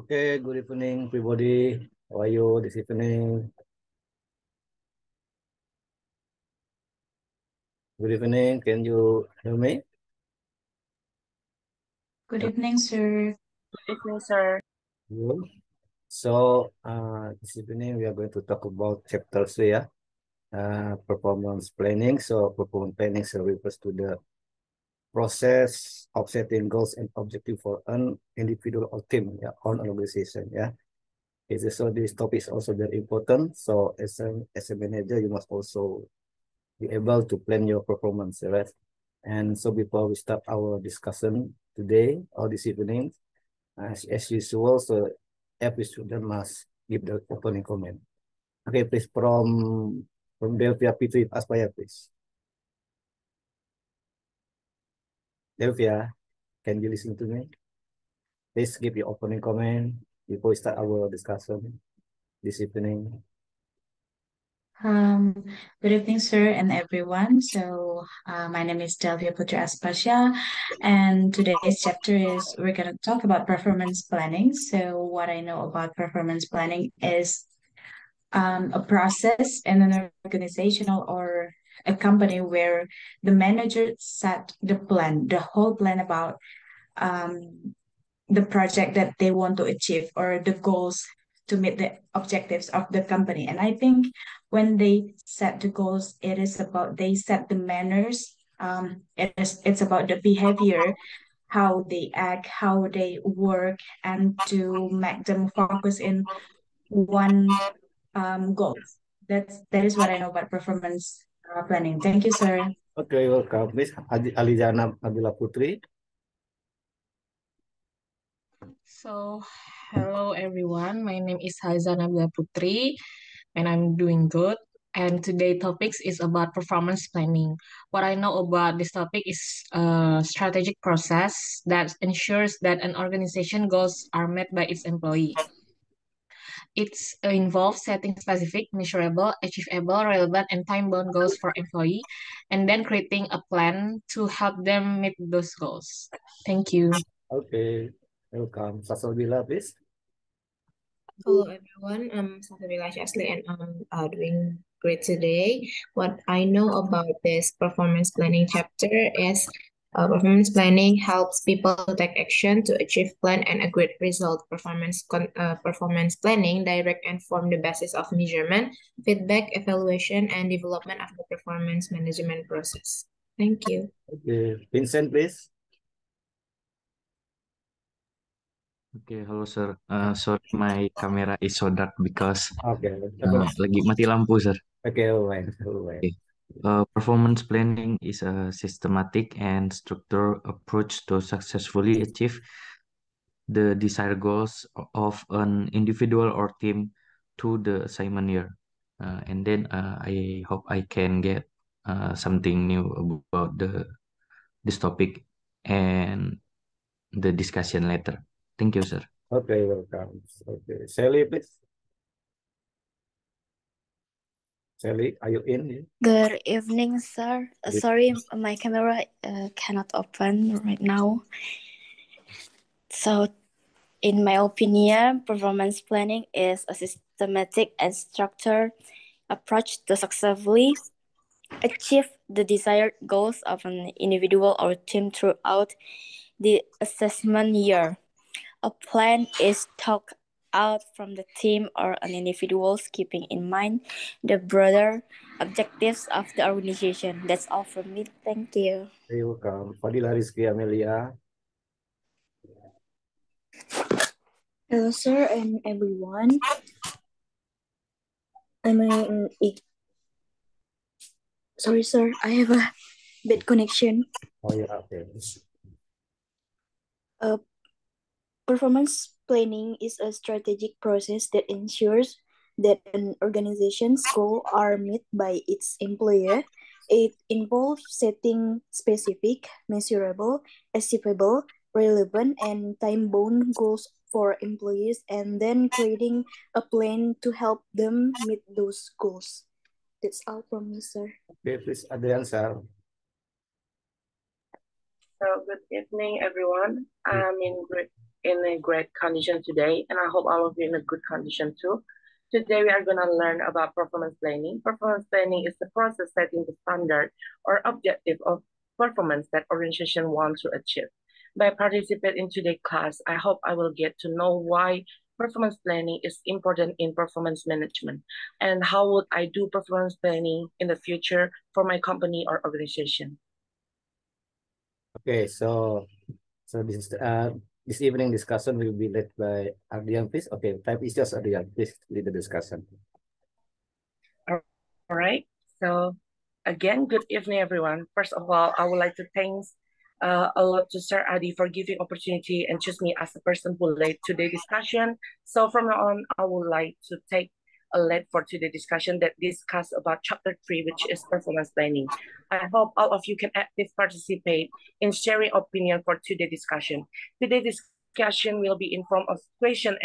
Okay, good evening, everybody. How are you this evening? Good evening. Can you hear me? Good evening, sir. Good evening, sir. Good. So, this evening we are going to talk about chapter 3, performance planning. So, performance planning refers to the process of setting goals and objectives for an individual or team, or an organization, So, this topic is also very important. So, as a manager, you must also be able to plan your performance, right? And so before we start our discussion today or this evening, as usual, so every student must give the opening comment. Okay, please from Delvia Pitri Aspaya, please. Delvia, can you listen to me? Please give your opening comment before we start our discussion this evening. Um, Good evening, sir, and everyone. My name is Delvia Putra Aspasya, and today's chapter is we're going to talk about performance planning. So, what I know about performance planning is a process in an organizational or a company where the manager set the plan, the whole plan about um, the project that they want to achieve or the goals to meet the objectives of the company. And I think when they set the goals, it is about they set the manners. It's about the behavior, how they act, how they work, and to make them focus in one goals. That is what I know about performance planning. Thank you, sir. Okay, welcome, Miss Alizana Nabila Putri. So, hello everyone. My name is Haizana Putri, and I'm doing good. And today topics is about performance planning. What I know about this topic is a strategic process that ensures that an organization goals are met by its employee. It involves setting specific, measurable, achievable, relevant, and time-bound goals for employee, and then creating a plan to help them meet those goals. Thank you. Okay, welcome. Sasalbila, please. Hello everyone, I'm Safira Ashley and I'm doing great today. What I know about this performance planning chapter is performance planning helps people to take action to achieve plan and a great result. Performance planning direct and form the basis of measurement, feedback, evaluation, and development of the performance management process. Thank you. Okay, Vincent, please. Oke, halo sir. Sorry, my camera is so dark because Okay, lagi mati lampu, sir. okay, all right. Okay. Performance planning is a systematic and structured approach to successfully achieve the desired goals of an individual or team to the assignment year. And then I hope I can get something new about this topic and the discussion later. Thank you, sir. Okay, welcome. Okay, Sally, please. Sally, are you in? Good evening, sir. Sorry, my camera cannot open right now. So, in my opinion, performance planning is a systematic and structured approach to successfully achieve the desired goals of an individual or team throughout the assessment year. A plan is talked out from the team or an individual's keeping in mind the broader objectives of the organization. That's all from me. Thank you. You're welcome. Fadila Rizky Amelia. Hello, sir, and everyone. Sorry, sir. I have a bad connection. Oh yeah, okay. Performance planning is a strategic process that ensures that an organization's goals are met by its employee. It involves setting specific, measurable, achievable, relevant, and time-bound goals for employees and then creating a plan to help them meet those goals. That's all from me, sir. Okay, please, ANDRIANSYAL. So, good evening, everyone. I'm in grade in a great condition today, and I hope all of you in a good condition too. Today we are going to learn about performance planning. Performance planning is the process setting the standard or objective of performance that organization wants to achieve. By participating in today's class, I hope I will get to know why performance planning is important in performance management and how would I do performance planning in the future for my company or organization. Okay, so this evening discussion will be led by Ardian, please. Okay, type is just Ardian. Please lead the discussion. All right. So again, good evening, everyone. First of all, I would like to thank a lot to Sir Adi for giving opportunity and choose me as the person who led today's discussion. So from now on, I would like to take a lead for today's discussion that discuss about chapter 3, which is performance planning. I hope all of you can actively participate in sharing opinion for today's discussion. Today's discussion will be in form of question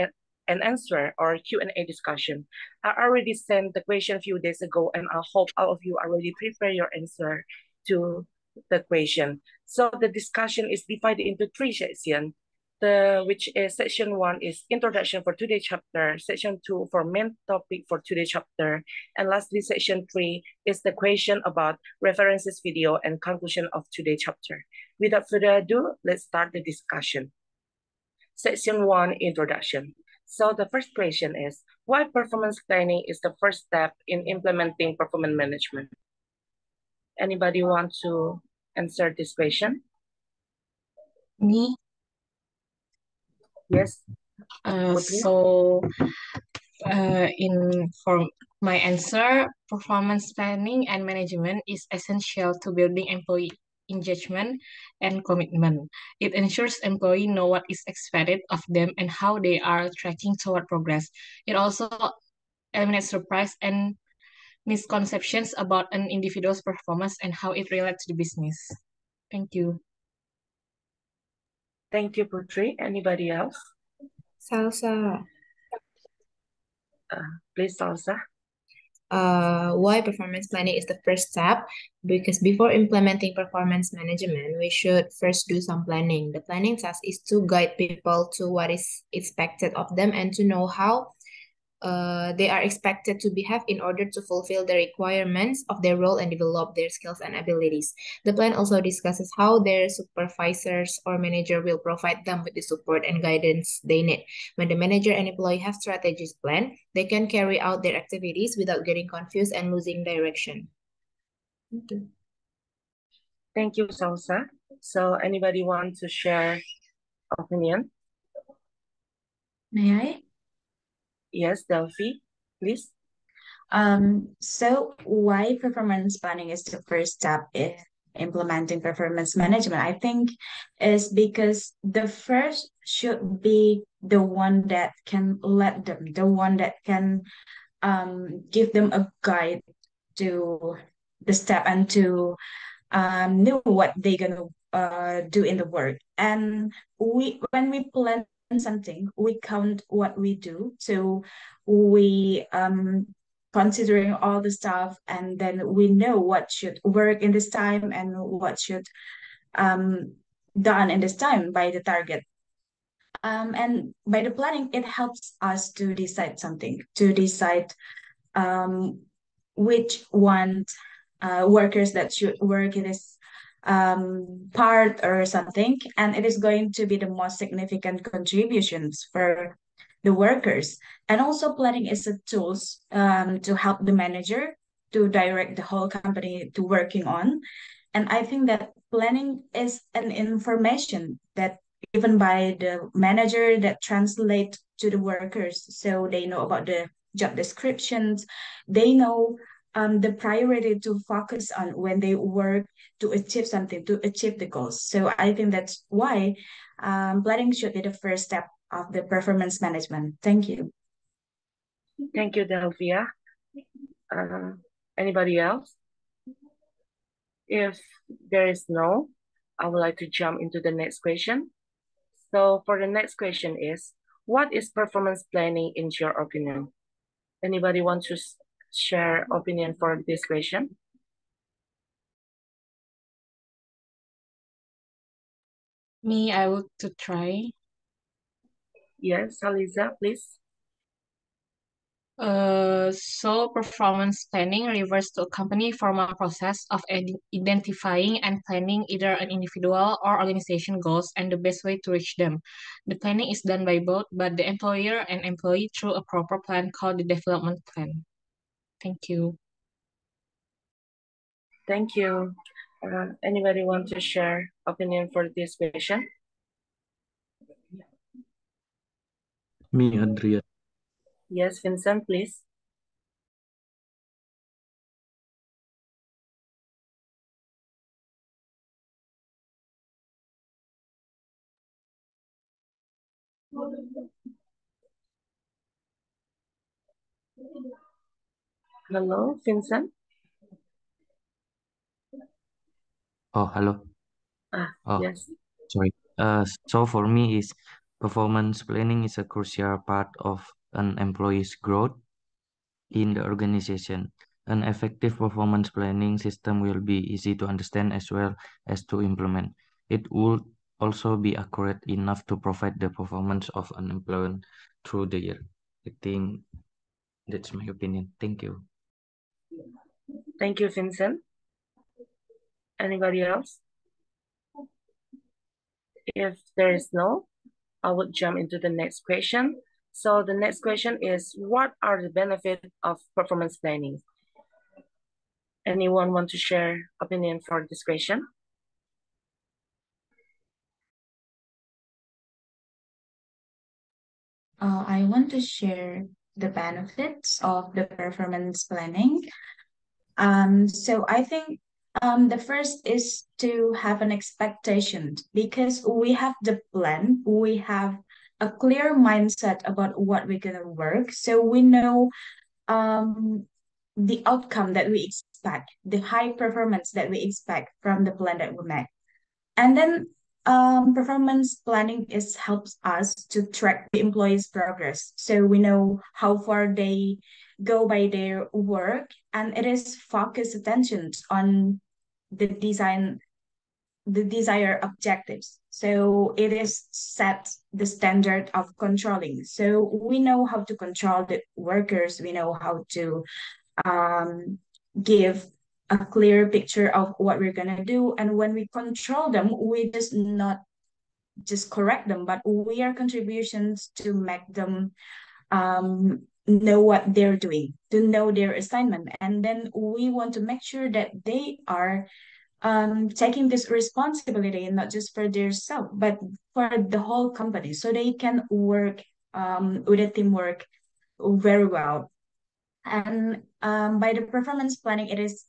and answer or Q&A discussion. I already sent the question a few days ago, and I hope all of you already prepare your answer to the question. So the discussion is divided into 3 sections. Which is section 1 is introduction for today's chapter, section 2 for main topic for today's chapter, and lastly section 3 is the question about references video and conclusion of today's chapter. Without further ado, let's start the discussion. Section 1, introduction. So the first question is, why performance planning is the first step in implementing performance management? Anybody want to answer this question? Me. Yes. So for my answer, performance planning and management is essential to building employee engagement and commitment. It ensures employees know what is expected of them and how they are tracking toward progress. It also eliminates surprise and misconceptions about an individual's performance and how it relates to the business. Thank you. Thank you, Putri. Anybody else? Salsa. Please, Salsa. Why performance planning is the first step? Because before implementing performance management, we should first do some planning. The planning task is to guide people to what is expected of them and to know how they are expected to behave in order to fulfill the requirements of their role and develop their skills and abilities. The plan also discusses how their supervisors or manager will provide them with the support and guidance they need. When the manager and employee have strategies plan, they can carry out their activities without getting confused and losing direction. Thank you, Salsa. So anybody want to share opinion? May I? Yes, Delphi, please. So why performance planning is the first step in implementing performance management? I think is because the first should be the one that can let them, the one that can give them a guide to the step and to know what they're gonna do in the work. And when we plan something, we count what we do. So we considering all the stuff, and then we know what should work in this time and what should done in this time by the target. And by the planning, it helps us to decide something, to decide which one workers that should work in this part or something, and it is going to be the most significant contributions for the workers. And also planning is a tools to help the manager to direct the whole company to working on. And I think that planning is an information that given by the manager that translate to the workers, so they know about the job descriptions, they know the priority to focus on when they work to achieve something, to achieve the goals. So I think that's why planning should be the first step of the performance management. Thank you. Thank you, Delphia. Anybody else? If there is no, I would like to jump into the next question. So for the next question is, what is performance planning in your opinion? Anybody want to share opinion for this question? Me, I would to try. Yes, Aliza, please. So performance planning refers to a company formal process of identifying and planning either an individual or organization goals and the best way to reach them. The planning is done by both, but the employer and employee through a proper plan called the development plan. Thank you. Thank you. Anybody want to share opinion for this question? Me, Adrian. Yes, Vincent, please. Hello, Vincent. Oh, hello. Oh, Yes. sorry. So for me is performance planning is a crucial part of an employee's growth in the organization. An effective performance planning system will be easy to understand as well as to implement. It would also be accurate enough to provide the performance of an employee through the year. I think that's my opinion. Thank you. Thank you, Vincent. Anybody else? If there is no, I would jump into the next question. So the next question is, what are the benefits of performance planning? Anyone want to share opinion for this question? I want to share the benefits of the performance planning. So I think the first is to have an expectation because we have the plan, we have a clear mindset about what we're gonna work, so we know the outcome that we expect, the high performance that we expect from the plan that we make. And then performance planning is helps us to track the employees' progress. So we know how far they go by their work, and it is focused attention on the design, the desired objectives. So it is set the standard of controlling. So we know how to control the workers, we know how to give a clear picture of what we're gonna do. And when we control them, we just not just correct them, but we are contributions to make them know what they're doing, to know their assignment. And then we want to make sure that they are taking this responsibility, not just for themselves, but for the whole company, so they can work with a teamwork very well. And by the performance planning, it is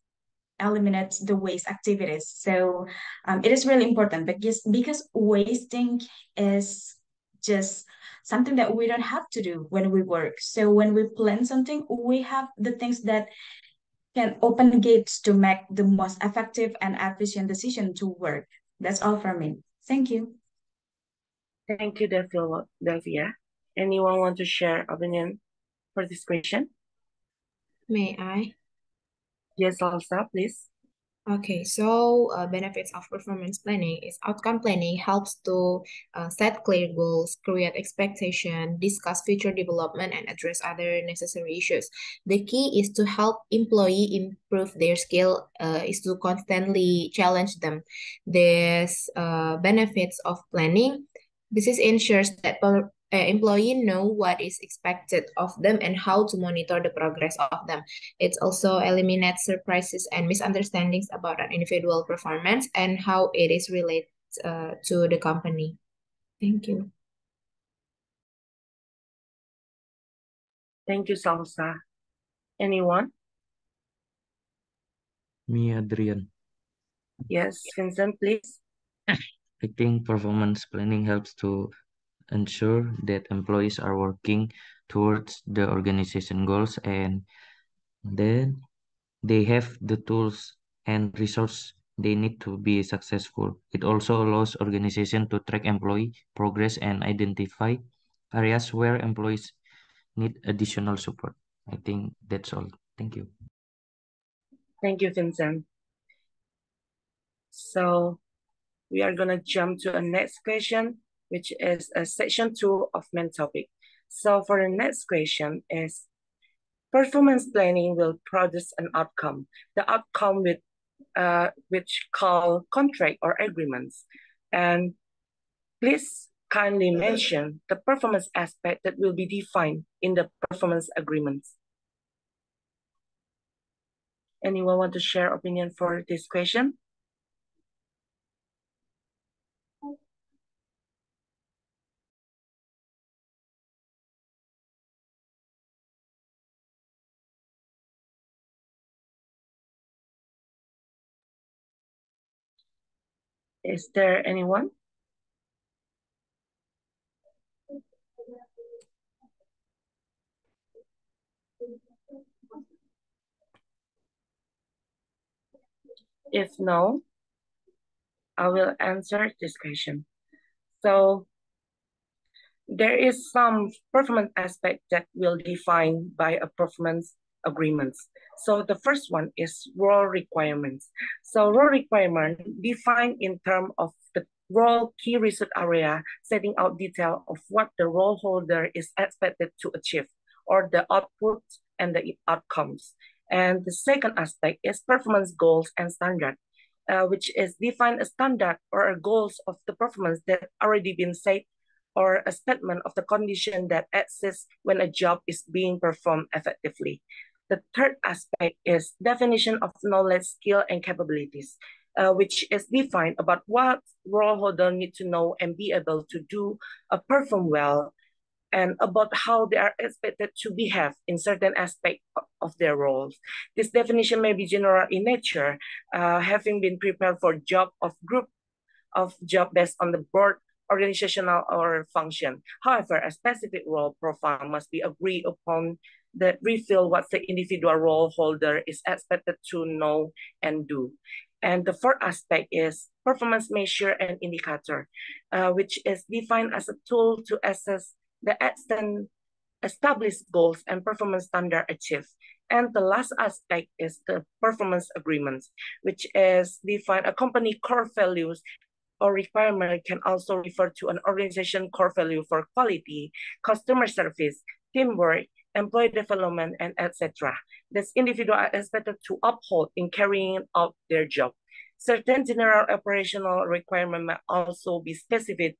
eliminates the waste activities. So it is really important because wasting is just something that we don't have to do when we work. So when we plan something, we have the things that can open gates to make the most effective and efficient decision to work. That's all from me. Thank you. Thank you, Delphia. Anyone want to share opinion for this question? May I? Yes, Salsa, please. Okay, so benefits of performance planning is outcome planning helps to set clear goals, create expectation, discuss future development, and address other necessary issues. The key is to help employee improve their skill, is to constantly challenge them. There's benefits of planning. This is ensures that employee know what is expected of them and how to monitor the progress of them. It also eliminates surprises and misunderstandings about an individual performance and how it is related to the company. Thank you. Thank you, Salsa. Anyone? Me, Adrian. Yes, Vincent, please. I think performance planning helps to ensure that employees are working towards the organization goals and then they have the tools and resources they need to be successful. It also allows organization to track employee progress and identify areas where employees need additional support. I think that's all. Thank you. Thank you, Vincent. So we are gonna jump to a next question. which is section 2 of main topic. So for the next question is, performance planning will produce an outcome. The outcome which call contract or agreements. And please kindly mention the performance aspect that will be defined in the performance agreements. Anyone want to share opinion for this question? Is there anyone? If no, I will answer this question. So there is some performance aspect that will define by a performance agreements. So the first one is role requirements. So role requirement defined in terms of the role key research area, setting out detail of what the role holder is expected to achieve, or the output and the outcomes. And the second aspect is performance goals and standard, which is define a standard or a goals of the performance that already been set, or a statement of the condition that exists when a job is being performed effectively. The third aspect is definition of knowledge, skill, and capabilities, which is defined about what role holder need to know and be able to do, perform well, and about how they are expected to behave in certain aspect of their roles. This definition may be general in nature, having been prepared for job of group of job based on the board organizational or function. However, a specific role profile must be agreed upon that reveal what the individual role holder is expected to know and do. And the fourth aspect is performance measure and indicator, which is defined as a tool to assess the extent established goals and performance standard achieved. And the last aspect is the performance agreements, which is define a company core values or requirement can also refer to an organization core value for quality, customer service, teamwork, employee development, and etc. This individual are expected to uphold in carrying out their job. Certain general operational requirements may also be specified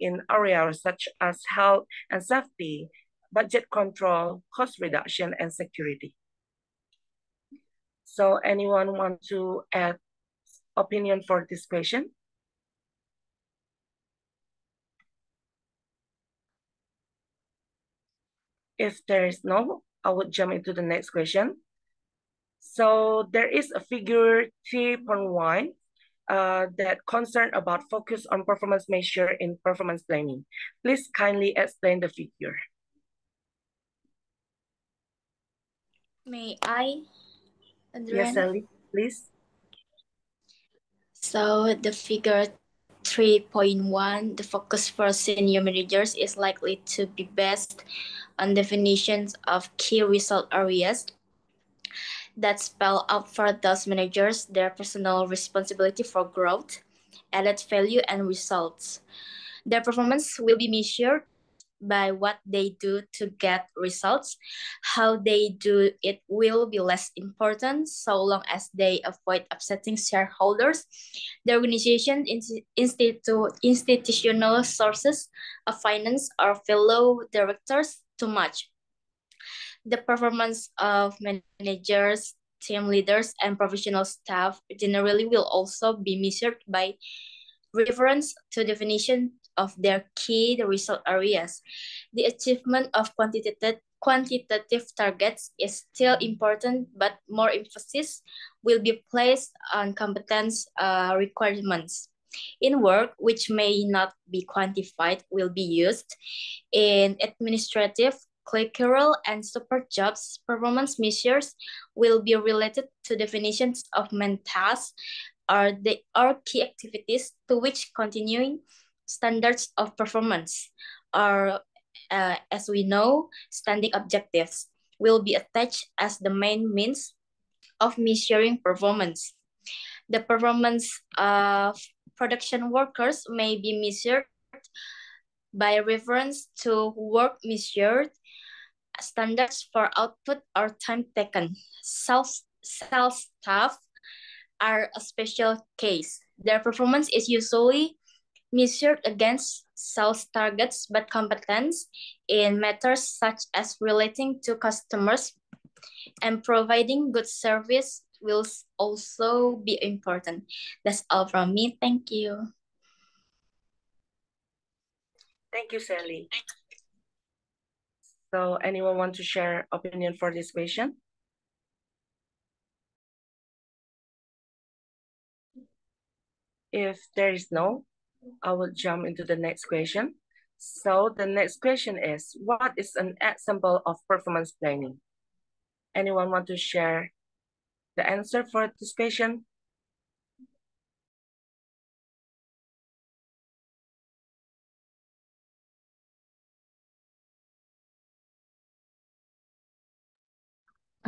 in areas such as health and safety, budget control, cost reduction, and security. So anyone want to add opinion for this question? If there is no, I would jump into the next question. So there is a figure 3.1 that concern about focus on performance measure in performance planning. Please kindly explain the figure. May I, Yes, Adrian? Sally, please. So the figure 3.1, the focus for senior managers is likely to be based on definitions of key result areas that spell out for those managers their personal responsibility for growth, added value, and results. Their performance will be measured by what they do to get results. How they do it will be less important so long as they avoid upsetting shareholders, the organization, institutional sources of finance, or fellow directors too much. The performance of managers, team leaders, and professional staff generally will also be measured by reference to definition of their key result areas. The achievement of quantitative targets is still important, but more emphasis will be placed on competence requirements. In work which may not be quantified will be used. In administrative, clerical, and support jobs, performance measures will be related to definitions of main tasks or key activities to which continuing standards of performance or, as we know, standing objectives will be attached as the main means of measuring performance. The performance of production workers may be measured by reference to work measured, standards for output or time taken. Sales staff are a special case. Their performance is usually measured against sales targets, but competence in matters such as relating to customers and providing good service will also be important. That's all from me. Thank you. Thank you, Sally. So anyone want to share opinion for this question? If there is no, I will jump into the next question. So the next question is, what is an example of performance planning? Anyone want to share the answer for this question?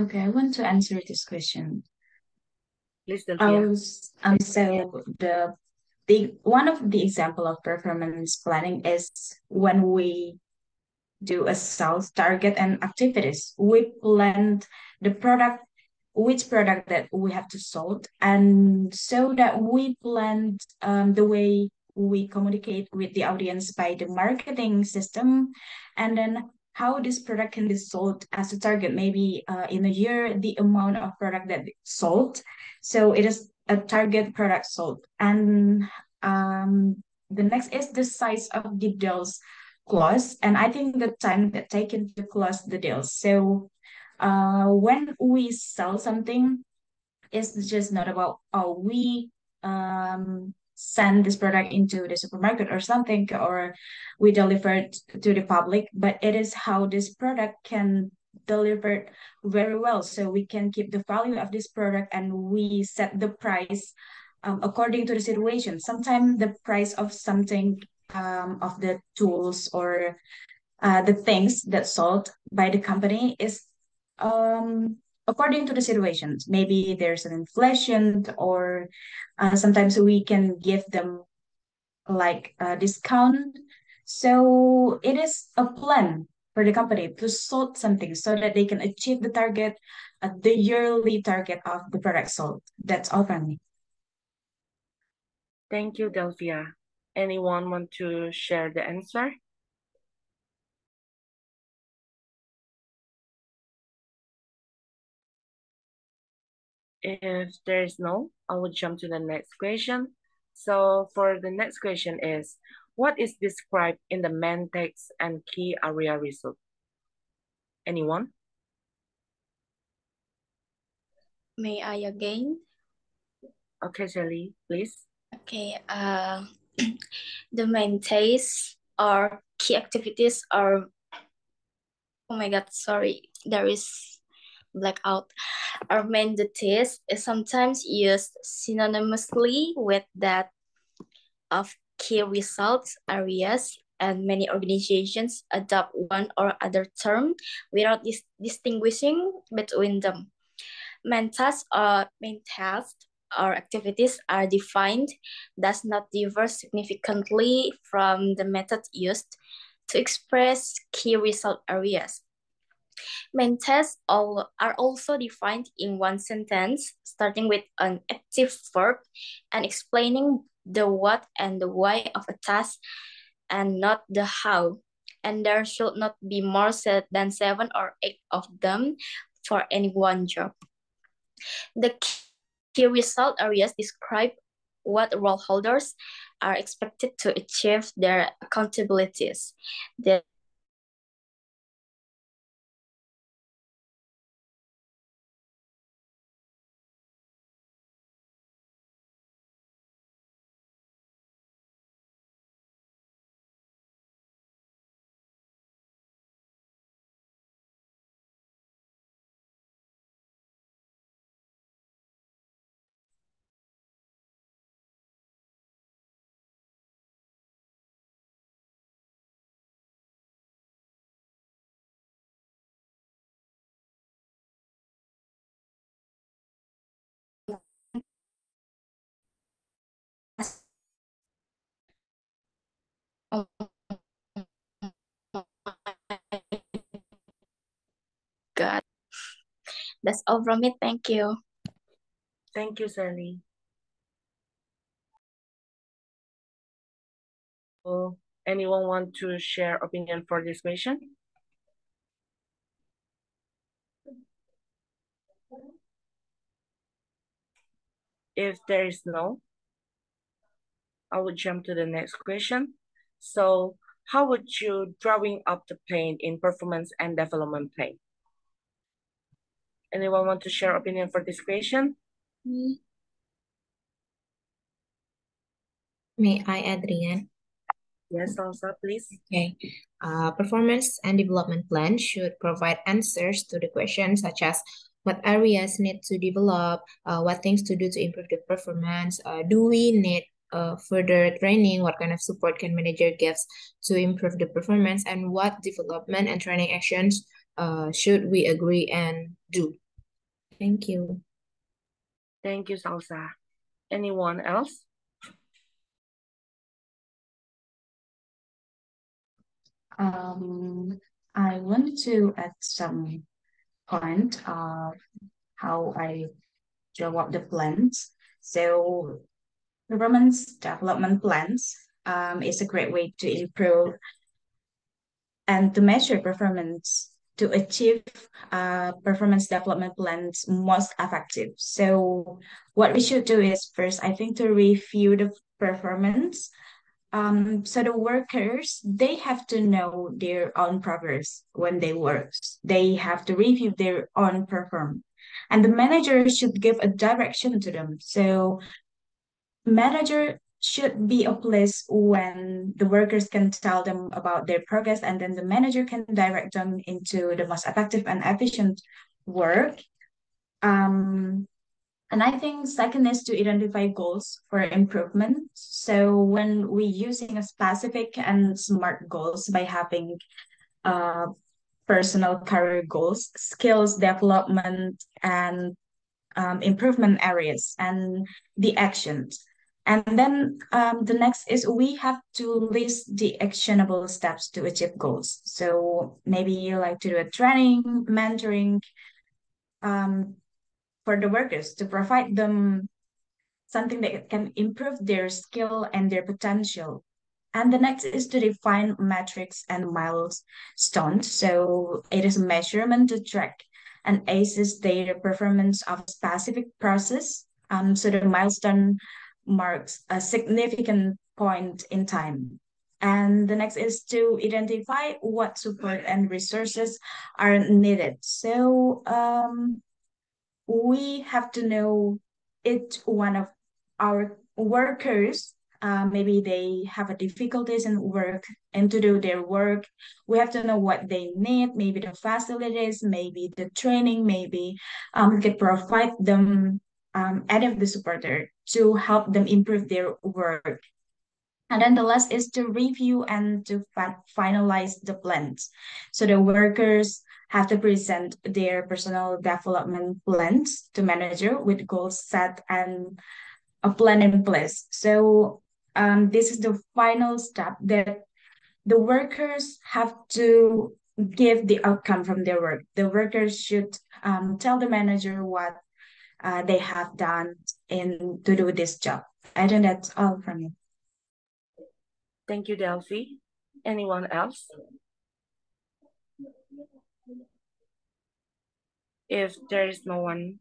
Okay, I want to answer this question. Please, Delphia. So the one of the example of performance planning is when we do a sales target and activities. We plan the product, which product that we have to sold, and so that we plan the way we communicate with the audience by the marketing system, and then how this product can be sold as a target. Maybe in a year, the amount of product that sold. So it is a target product sold, and the next is the size of the deals close, and I think the time that taken to close the deals. So when we sell something, it's just not about, oh, we send this product into the supermarket or something, or we deliver it to the public, but it is how this product can deliver very well, so we can keep the value of this product and we set the price according to the situation. Sometimes the price of something, of the tools or the things that sold by the company is according to the situations. Maybe there's an inflation, or sometimes we can give them like a discount. So it is a plan for the company to sell something so that they can achieve the target, the yearly target of the product sold. That's all from me. Thank you, Delphia. Anyone want to share the answer? If there is no, I will jump to the next question. So for the next question is, what is described in the main text and key area result? Anyone? May I again? Okay, Shelly, please. Okay. The main tasks or key activities are, oh my God, sorry, there is blackout. Our main duties is sometimes used synonymously with that of key results areas, and many organizations adopt one or other term without distinguishing between them. Main tasks or activities are defined, does not differ significantly from the method used to express key result areas. Main tasks are also defined in one sentence, starting with an active verb and explaining the what and the why of a task and not the how. And there should not be more than 7 or 8 of them for any one job. The key result areas describe what role holders are expected to achieve their accountabilities. The Oh, God. That's all from me. Thank you. Thank you, Sally. So, anyone want to share opinion for this question? If there is no, I will jump to the next question. So, how would you drawing up the plan in performance and development plan? Anyone want to share opinion for this question? May I, Adrian? Yes, Salsa, please. Okay. Performance and development plan should provide answers to the questions such as what areas need to develop, what things to do to improve the performance, do we need further training, what kind of support can manager gives to improve the performance, and what development and training actions should we agree and do. Thank you. Thank you, Salsa. Anyone else? I want to add some point of how I draw up the plans. So performance development plans is a great way to improve and to measure performance to achieve performance development plans most effective. So what we should do is first, I think, to review the performance. So the workers, they have to know their own progress when they work. They have to review their own performance. And the manager should give a direction to them. So manager should be a place when the workers can tell them about their progress, and then the manager can direct them into the most effective and efficient work. Um, and I think second is to identify goals for improvement. So when we using a specific and smart goals by having uh, personal career goals, skills development, and improvement areas and the actions. And then the next is we have to list the actionable steps to achieve goals. So maybe you like to do a training, mentoring um, for the workers to provide them something that can improve their skill and their potential. And the next is to define metrics and milestones. So it is a measurement to track and assess their performance of a specific process. So the milestone marks a significant point in time. And the next is to identify what support and resources are needed. So we have to know each one of our workers. Maybe they have a difficulties in work and to do their work. We have to know what they need, maybe the facilities, maybe the training, maybe we can provide them any of the supporter to help them improve their work. And then the last is to review and to finalize the plans. So the workers have to present their personal development plans to manager with goals set and a plan in place. So this is the final step that the workers have to give the outcome from their work. The workers should tell the manager what they have done in to do this job. I think that's all from me. Thank you, Delphi. Anyone else? If there is no one,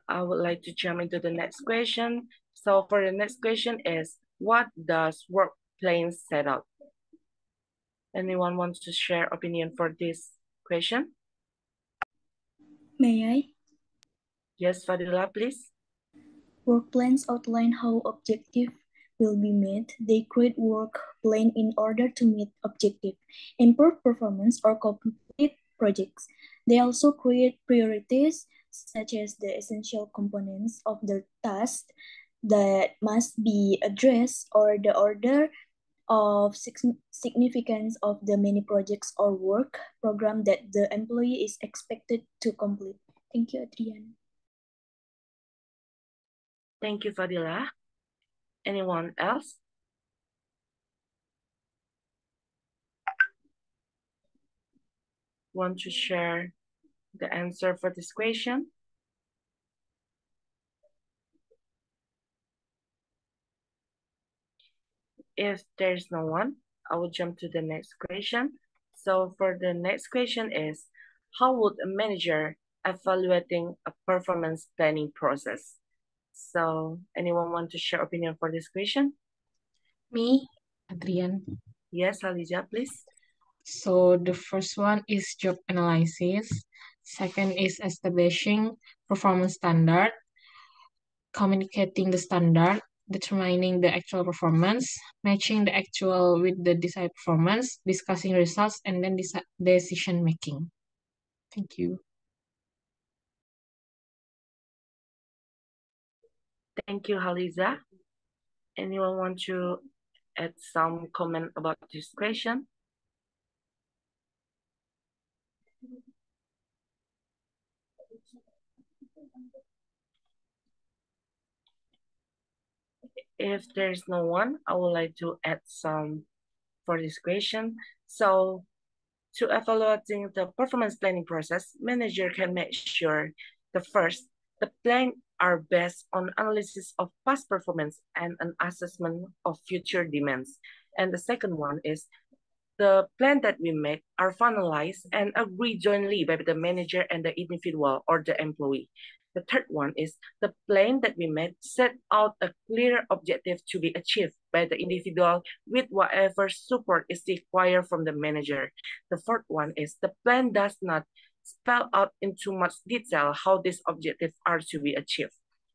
I would like to jump into the next question. So for the next question is, what does work plan set up? Anyone wants to share opinion for this question? May I? Yes, Fadila, please. Work plans outline how objective will be met. They create work plan in order to meet objective, improve performance, or complete projects. They also create priorities such as the essential components of the task that must be addressed or the order of significance of the many projects or work program that the employee is expected to complete. Thank you, Adrian. Thank you, Fadila. Anyone else? want to share the answer for this question? If there's no one, I will jump to the next question. So for the next question is, how would a manager evaluating a performance planning process? So anyone want to share opinion for this question? Me, Adrian. Yes, Aliza, please. So the first one is job analysis. Second is establishing performance standard, communicating the standard, determining the actual performance, matching the actual with the desired performance, discussing results, and then decision making. Thank you. Thank you, Haliza. Anyone want to add some comment about this question? If there's no one, I would like to add some for this question. So to evaluating the performance planning process, manager can make sure the plan are based on analysis of past performance and an assessment of future demands. And the second one is the plan that we make are finalized and agreed jointly by the manager and the individual or the employee. The third one is the plan that we made set out a clear objective to be achieved by the individual with whatever support is required from the manager. The fourth one is the plan does not spell out in too much detail how these objectives are to be achieved.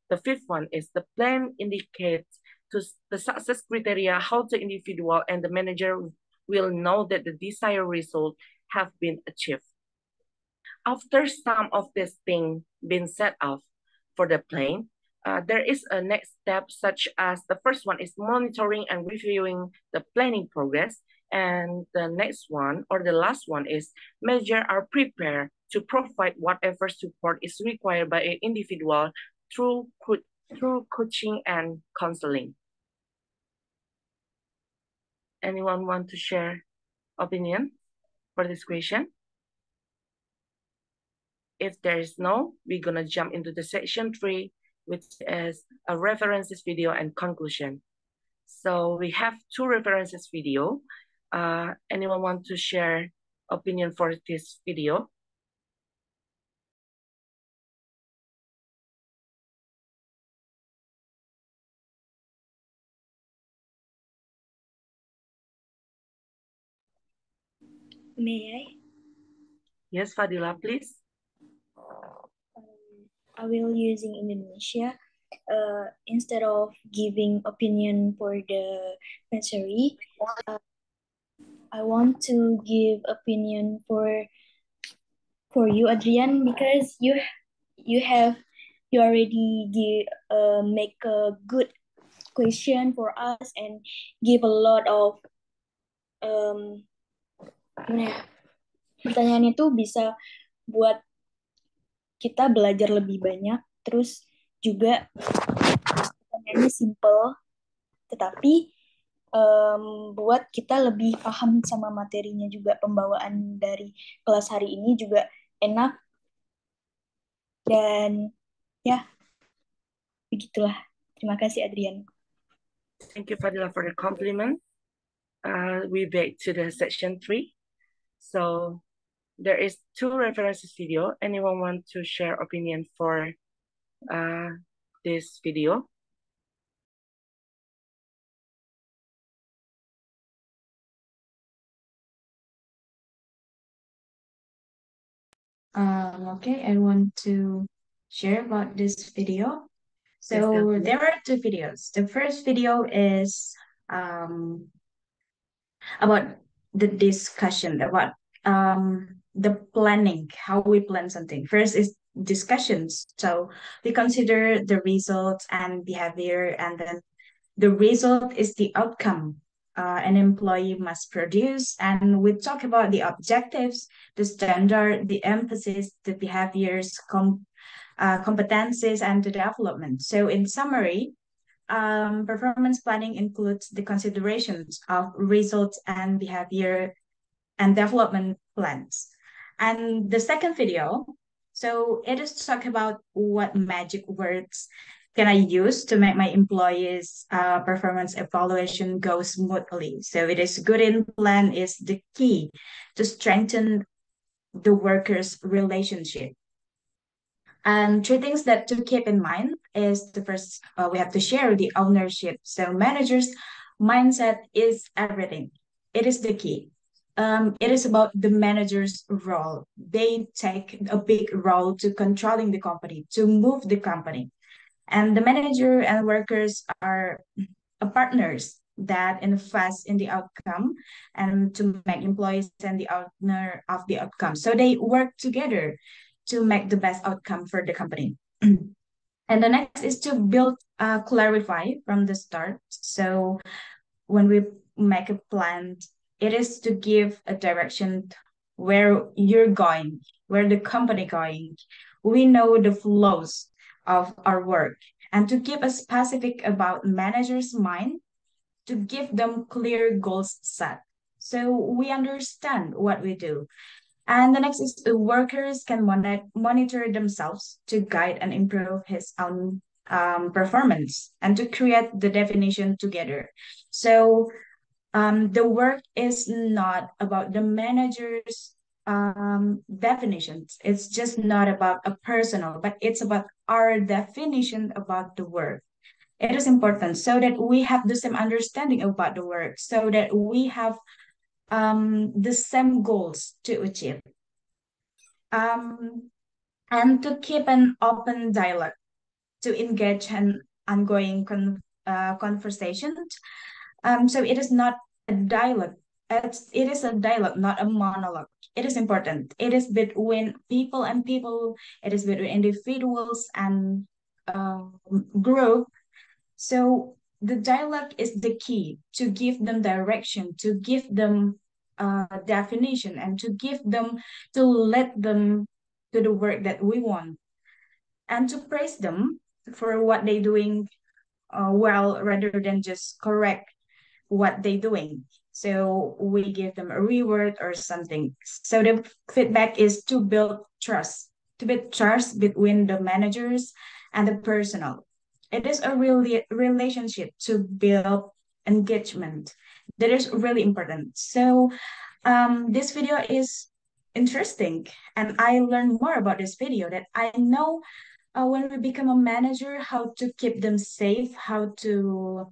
The fifth one is the plan indicates to the success criteria how the individual and the manager will know that the desired result have been achieved. After some of these things been set off for the plan, there is a next step such as the first one is monitoring and reviewing the planning progress. And the next one or the last one is measure are prepared to provide whatever support is required by an individual through coaching and counseling. Anyone want to share opinion for this question? If there is no, we're gonna jump into the section 3, which is a references video and conclusion. So we have 2 references video. Anyone want to share opinion for this video? May I? Yes, Fadila, please. I will using Indonesia. Instead of giving opinion for the nursery, I want to give opinion for you, Adrian, because you already make a good question for us and give a lot of gimana ya, pertanyaannya tuh bisa buat kita belajar lebih banyak, terus juga pertanyaannya simple, tetapi buat kita lebih paham sama materinya juga. Pembawaan dari kelas hari ini juga enak, dan ya, begitulah. Terima kasih, Adrian. Thank you, Fadila, for the compliment. We back to the section 3. So there is 2 references video. Anyone want to share opinion for this video? Okay, I want to share about this video. So Yes, there are 2 videos. The first video is about the discussion about the planning, how we plan something. First is discussions. So we consider the results and behavior, and then the result is the outcome an employee must produce. And we talk about the objectives, the standard, the emphasis, the behaviors, competencies, and the development. So in summary, performance planning includes the considerations of results and behavior and development plans. And the second video, so it is to talk about what magic words can I use to make my employees' performance evaluation go smoothly. So it is good in plan is the key to strengthen the workers' relationship. And three things that to keep in mind is the first, we have to share the ownership. So managers' mindset is everything. It is the key. It is about the manager's role. They take a big role to controlling the company, to move the company. And the manager and workers are partners that invest in the outcome and to make employees and the owner of the outcome. So they work together to make the best outcome for the company. And the next is to build, clarify from the start. So when we make a plan, it is to give a direction where you're going, where the company going. We know the flows of our work and to keep us specific about managers' mind, to give them clear goals set. So we understand what we do. And the next is the workers can monitor themselves to guide and improve his own performance and to create the definition together. So the work is not about the manager's definitions. It's just not about a personal, but it's about our definition about the work. It is important so that we have the same understanding about the work, so that we have the same goals to achieve. Um, and to keep an open dialogue, to engage an ongoing conversation. So it is not a dialogue. It is a dialogue, not a monologue. It is important. It is between people and people. It is between individuals and group. So the dialogue is the key to give them direction, to give them definition, and to give them, to lead them to the work that we want, and to praise them for what they're doing well rather than just correct what they're doing. So we give them a reward or something. So the feedback is to build trust, to build trust between the managers and the personnel. It is a really relationship to build engagement. That is really important. So this video is interesting, and I learned more about this video that I know when we become a manager, how to keep them safe, how to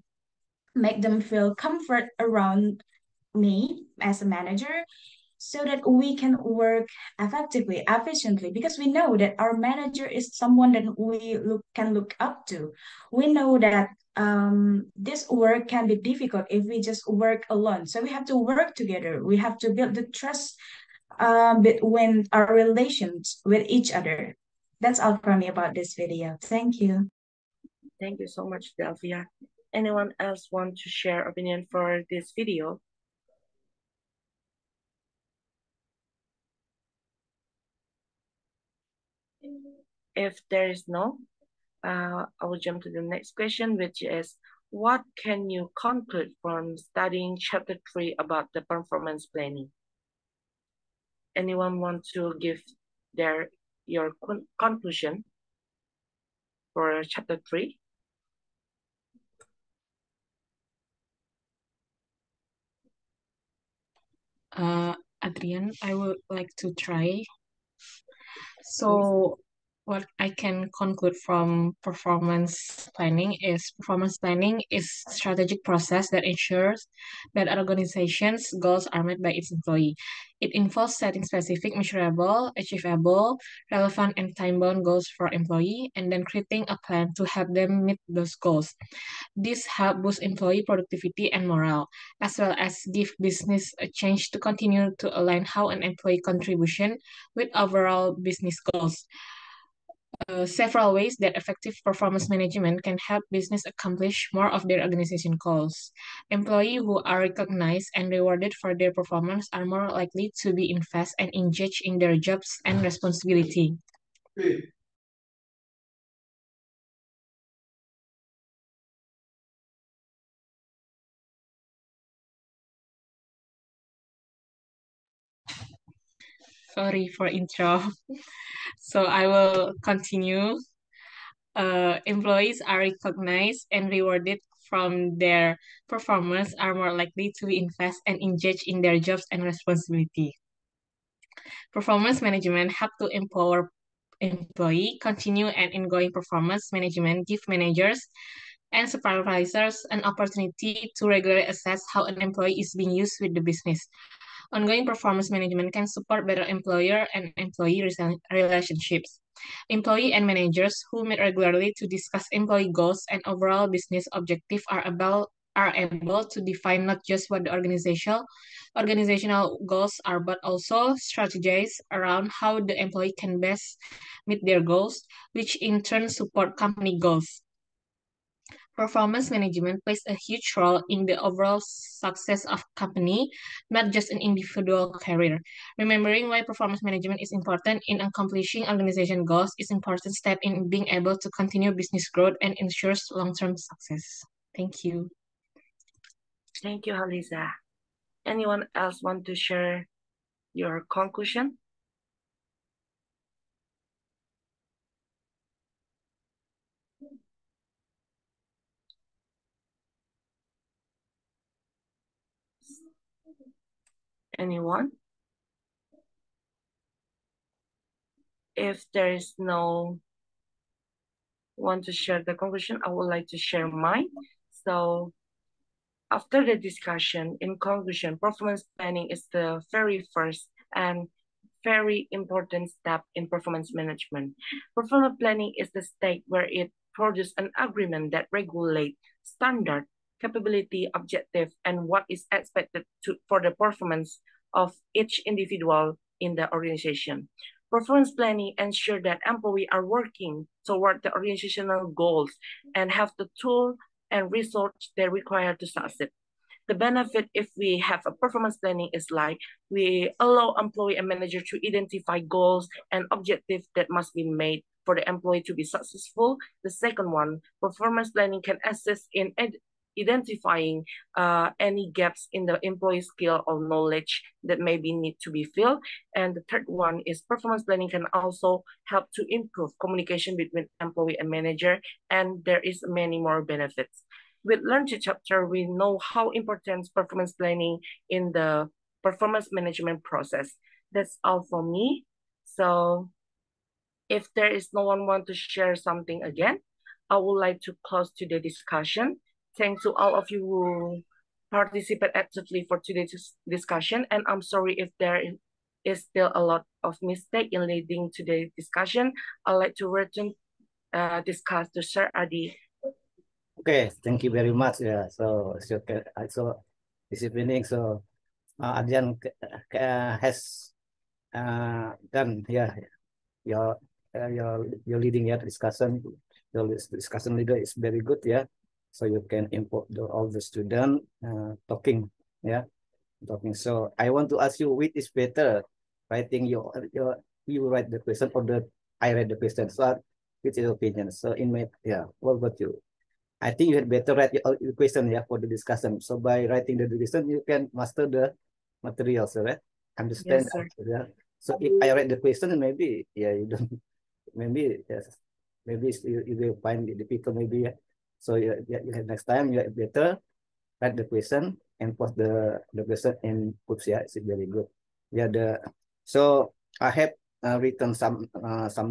make them feel comfort around me as a manager so that we can work effectively, efficiently, because we know that our manager is someone that can look up to. We know that this work can be difficult if we just work alone. So we have to work together. We have to build the trust between our relations with each other. That's all from me about this video. Thank you. Thank you so much, Delphia. Anyone else want to share opinion for this video? If there is no, I will jump to the next question, which is, what can you conclude from studying chapter 3 about the performance planning? Anyone want to give your conclusion for chapter 3? Adrian, I would like to try. So, what I can conclude from performance planning is strategic process that ensures that an organization's goals are met by its employee. It involves setting specific, measurable, achievable, relevant, and time-bound goals for employee, and then creating a plan to help them meet those goals. This help boost employee productivity and morale, as well as give business a chance to continue to align how an employee contribution with overall business goals. Several ways that effective performance management can help business accomplish more of their organization goals. Employees who are recognized and rewarded for their performance are more likely to be invested and engaged in their jobs and responsibility. Sorry for intro. So I will continue. Employees are recognized and rewarded from their performance are more likely to invest and engage in their jobs and responsibility. Performance management help to empower employee, continue and ongoing performance management give managers and supervisors an opportunity to regularly assess how an employee is being used with the business. Ongoing performance management can support better employer and employee relationships. Employee and managers who meet regularly to discuss employee goals and overall business objectives are able to define not just what the organizational goals are, but also strategize around how the employee can best meet their goals, which in turn support company goals. Performance management plays a huge role in the overall success of company, not just an individual career. Remembering why performance management is important in accomplishing organization goals is an important step in being able to continue business growth and ensures long-term success. Thank you. Thank you, Haliza. Anyone else want to share your conclusion? Anyone? If there is no one to share the conclusion, I would like to share mine. So after the discussion, in conclusion, performance planning is the very first and very important step in performance management. Performance planning is the stage where it produces an agreement that regulates standard, capability, objective, and what is expected for the performance of each individual in the organization. Performance planning ensures that employees are working toward the organizational goals and have the tool and resources they require to succeed. The benefit if we have a performance planning is like we allow employee and manager to identify goals and objectives that must be made for the employee to be successful. The second one, performance planning can assist in identifying any gaps in the employee skill or knowledge that maybe need to be filled. And the third one is performance planning can also help to improve communication between employee and manager, and there is many more benefits. With Learn to Chapter, we know how important performance planning in the performance management process. That's all for me. So if there is no one want to share something again, I would like to close today's discussion. Thanks to all of you who participate actively for today's discussion. And I'm sorry if there is still a lot of mistake in leading today's discussion. I'd like to return discuss to Sir Adi. Okay, thank you very much. Yeah, so this evening, so Adrian has done your leading discussion. Your discussion leader is very good. Yeah, so you can input all the student talking. Yeah, talking. So I want to ask you, which is better, writing you write the question or I write the question? So which is your opinion? So what about you? I think you had better write your question for the discussion. So by writing the discussion, you can master the materials, right? Understand. Yes, sir. Yeah. So if I write the question, maybe you don't. Maybe you will find it difficult. Maybe So you have next time you better write the question and post the question in groups. Yeah, it's very good. So I have written some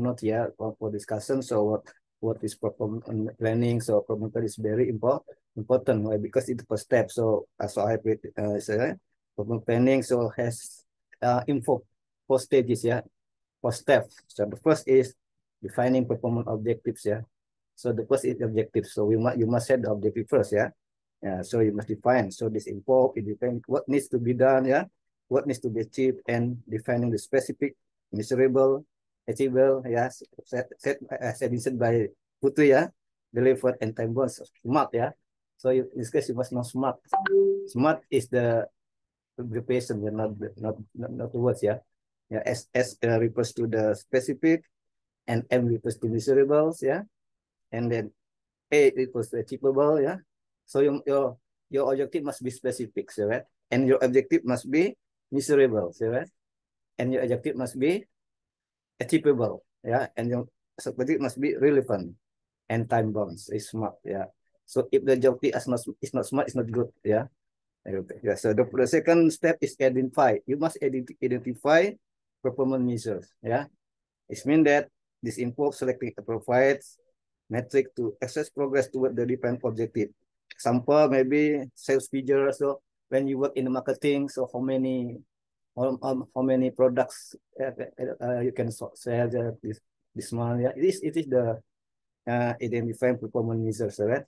notes for discussion. So what is performance planning? So performance planning is very important. Why? Because it's the first step. So I have performance planning. So has four stages. Yeah, four steps. So the first is defining performance objectives. Yeah. So the first is objective. So you must set the objective first. Yeah. So you must define. So it depends what needs to be done. Yeah. What needs to be achieved, and defining the specific, measurable, achievable. Yes. Set as mentioned by Putri. Yeah. Delivered and time bound. SMART. Yeah. So in this case, you must know SMART. SMART is the abbreviation. Yeah. Not the words. Yeah. Yeah. S refers to the specific, and M refers to measurables. Yeah. And then A equals to achievable. Yeah. So your objective must be specific, so right? And your objective must be measurable, so right? and your objective must be achievable, yeah, and your objective must be relevant and time bound. Is smart, yeah. So if the objective is not smart, it's not good, yeah. Yeah. So the second step is identify. You must identify performance measures, yeah. It means that this involves selecting a provides metric to assess progress toward the defined objective. Example, maybe sales figure. So when you work in the marketing, so how many products you can sell this month. Yeah, it is the identifying performance measures, right?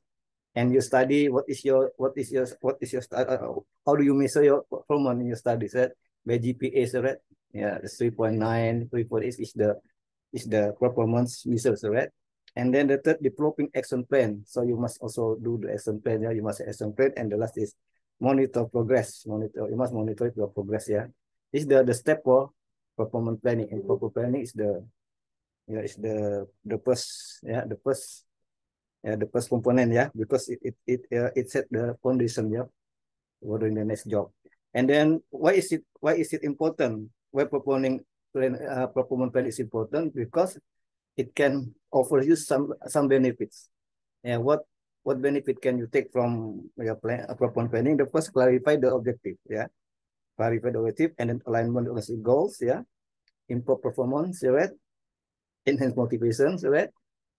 And you study how do you measure your performance in your studies, right? By GPA, right? Yeah, the 3.9, 3.8 is the performance measures, right? And then the third, developing action plan. So you must also do the action plan. Yeah, you must have action plan. And the last is monitor progress. You must monitor your progress. Yeah, this is the step for performance planning. And performance planning is the first, yeah, the first component, yeah, because it set the foundation, yeah, for doing the next job. And then why is it important? Why performance plan is important? Because it can offer you some benefits. Yeah, what benefit can you take from your plan performance planning? The first, clarify the objective, yeah, clarify the objective, and then alignment with the goals, yeah, improve performance, right? Enhance motivation, right?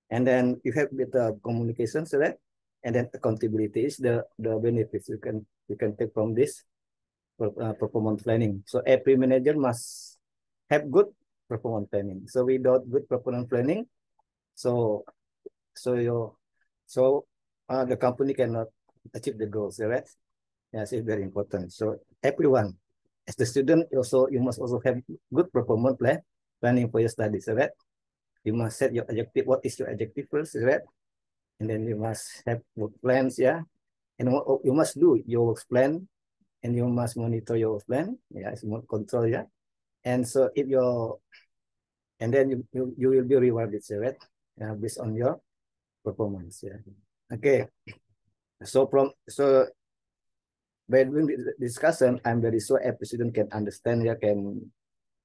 And then you have better communication, right? And then accountability is the benefits you can take from this performance planning. So every manager must have good performance planning. So without good performance planning, so so your so the company cannot achieve the goals, right? Yes, it's very important. So everyone, as the student, also you must also have good performance planning for your studies, right? You must set your objective. What is your objective first, right? And then you must have work plans, yeah. And you must do your work plan, and you must monitor your work plan, yeah. It's more control, yeah. And so and then you will be rewarded, right? Based on your performance, yeah. Okay. So by doing the discussion, I'm very sure every student can understand, yeah, can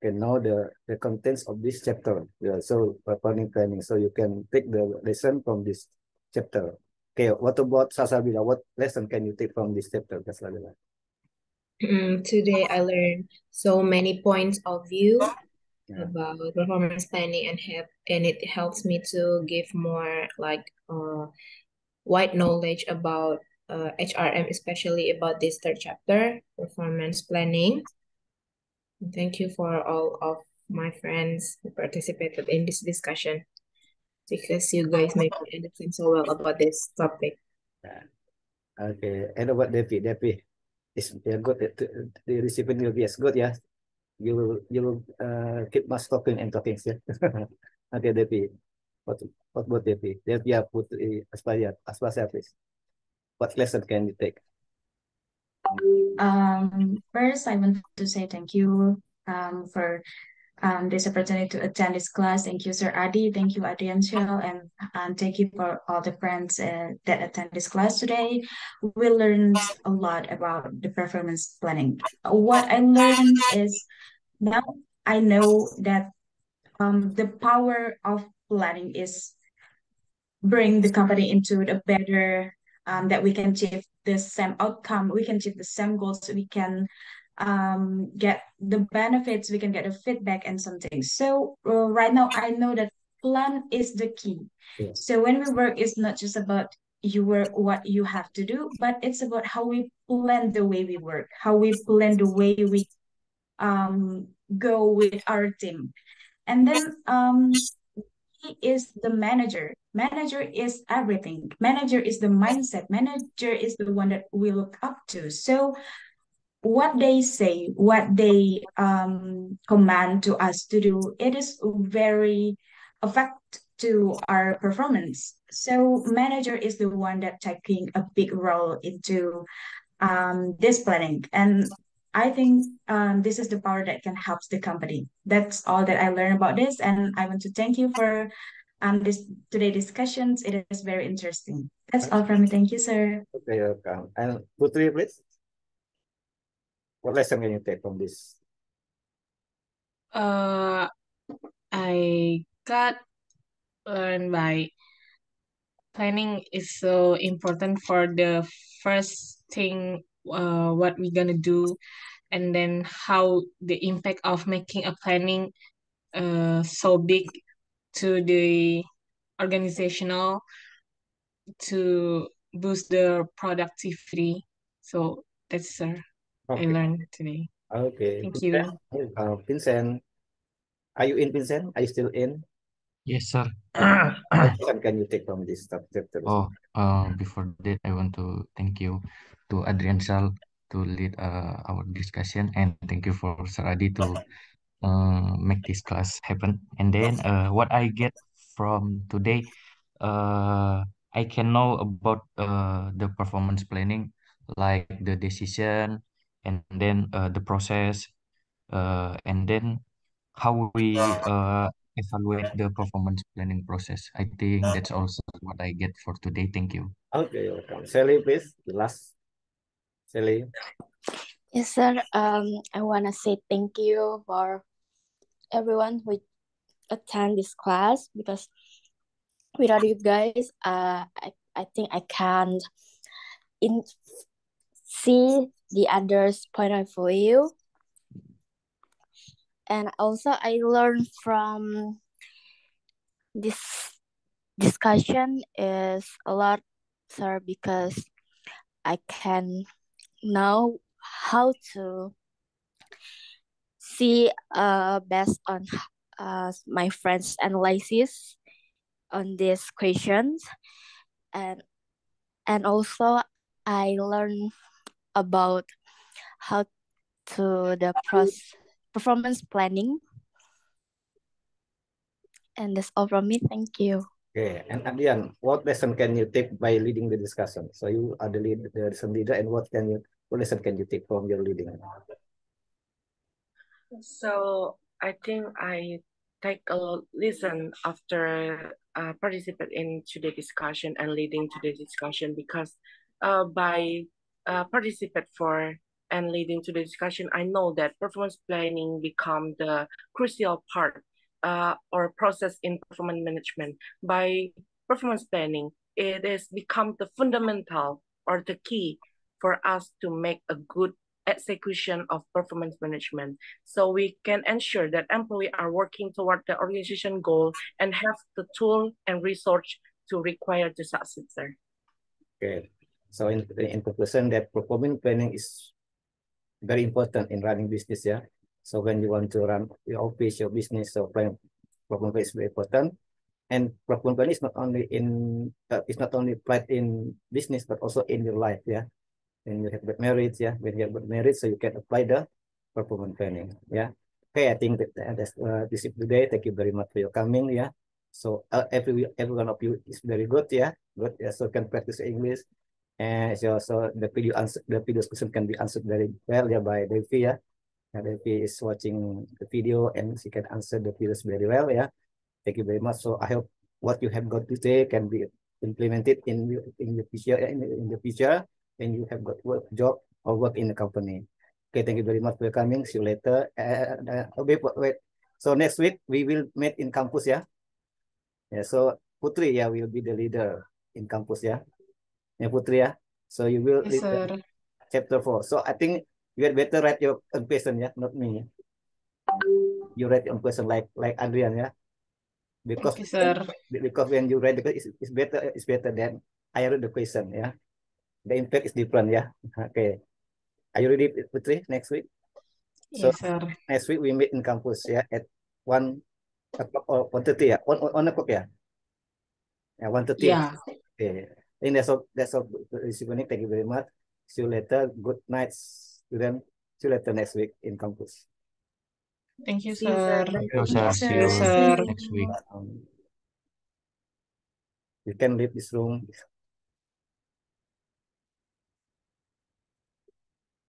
know the contents of this chapter. Yeah, so performing planning. So you can take the lesson from this chapter. Okay, what about Sasabila? What lesson can you take from this chapter, Sasabila? Today I learned so many points of view Yeah. about performance planning and it helps me to give more like wide knowledge about HRM, especially about this third chapter, performance planning. Thank you for all of my friends who participated in this discussion because you guys make me understand so well about this topic. Yeah. Okay, and about Devi? Devi is good. The receiving will be as good, yeah. You will keep much talking and talking, yeah. Okay, Devi. What about Devi? Devi, put Aspaya, please. What lesson can you take? First, I want to say thank you for this opportunity to attend this class. Thank you, Sir Adi. Thank you, ANDRIANSYAL, and thank you for all the friends that attend this class today. We learned a lot about the performance planning. What I learned is now I know that the power of planning is bring the company into the better that we can achieve the same outcome, we can achieve the same goals, we can get the benefits, we can get the feedback and something. So right now I know that plan is the key. Yeah. So when we work, it's not just about you work what you have to do, but it's about how we plan the way we work, how we plan the way we go with our team. And then he is the manager. Manager is everything. Manager is the mindset. Manager is the one that we look up to. So what they say, what they command to us to do, it is very affect to our performance. So manager is the one that taking a big role into this planning. And I think this is the power that can help the company. That's all that I learned about this. And I want to thank you for this today discussions. It is very interesting. That's all from me. Thank you, sir. Okay, welcome. And Putri, please. What lesson can you take from this? Uh, I got learned by planning is so important for the first thing what we're gonna do, and then how the impact of making a planning so big to the organizational to boost the productivity. So that's I Okay. learned today. Okay. Thank you. Vincent, are you in, Vincent? Are you still in? Yes, sir. What lesson can you take from this chapter? Oh, before that, I want to thank you to ANDRIANSYAL to lead our discussion, and thank you for Sir Adi to make this class happen. And then, what I get from today, I can know about the performance planning, like the decision, and then the process, and then how we evaluate the performance planning process. I think that's also what I get for today. Thank you. Okay, welcome. Sally, please. The last. Sally. Yes, sir. I wanna say thank you for everyone who attend this class, because without you guys, I think I can't in see the others' point of view. And also, I learned from this discussion is a lot, sir, because I can know how to see based on my friends' analysis on these questions, and also I learn about how to the performance planning, and that's all from me. Thank you. Okay, and Adrian, what lesson can you take by leading the discussion? So you are the lesson leader, and what lesson can you take from your leading? So I think I take a listen after participate in today's discussion and leading to the discussion, because by participate for and leading to the discussion, I know that performance planning become the crucial part or process in performance management. By performance planning, it is become the fundamental or the key for us to make a good execution of performance management, so we can ensure that employees are working toward the organization goal and have the tool and resource to require to succeed, sir. Okay, so in conclusion, that performance planning is very important in running business. Yeah, so when you want to run your office, your business, so performance planning is very important. And performance planning is not only applied in business but also in your life. Yeah, when you have got married, yeah, when you have got married, so you can apply the performance planning. Yeah. Okay, I think that's this is today. Thank you very much for your coming. Yeah. So every one of you is very good. Yeah, good. Yeah, so can practice English, and so the video question can be answered very well. Yeah, by Devi. Yeah, Devi is watching the video and she can answer the videos very well. Yeah. Thank you very much. So I hope what you have got today can be implemented in the future, in the future when you have got job or work in the company. Okay, thank you very much for coming. See you later. Wait. So next week we will meet in campus, yeah. Yeah. So Putri, yeah, will be the leader in campus, yeah. Yeah, Putri, yeah. So you will Yes, lead sir. chapter 4. So I think you had better write your own question, yeah, not me. You write your own question like Adrian, yeah. Because Okay, sir. when you read the question, it's better than I read the question. Yeah, the impact is different. Yeah. Okay. Are you ready, Putri? Next week. So Yes, sir. next week we meet in campus. Yeah, at 1 o'clock or 1:30. Yeah, 1 o'clock. Yeah. Yeah, 1:30. Yeah. Okay. I think that's all. This evening. Thank you very much. See you later. Good night, student. See you later next week in campus. Thank you, See you, sir. sir. Thank Bye. you, Thank you, sir. See See you, you sir. sir. next week. You can leave this room.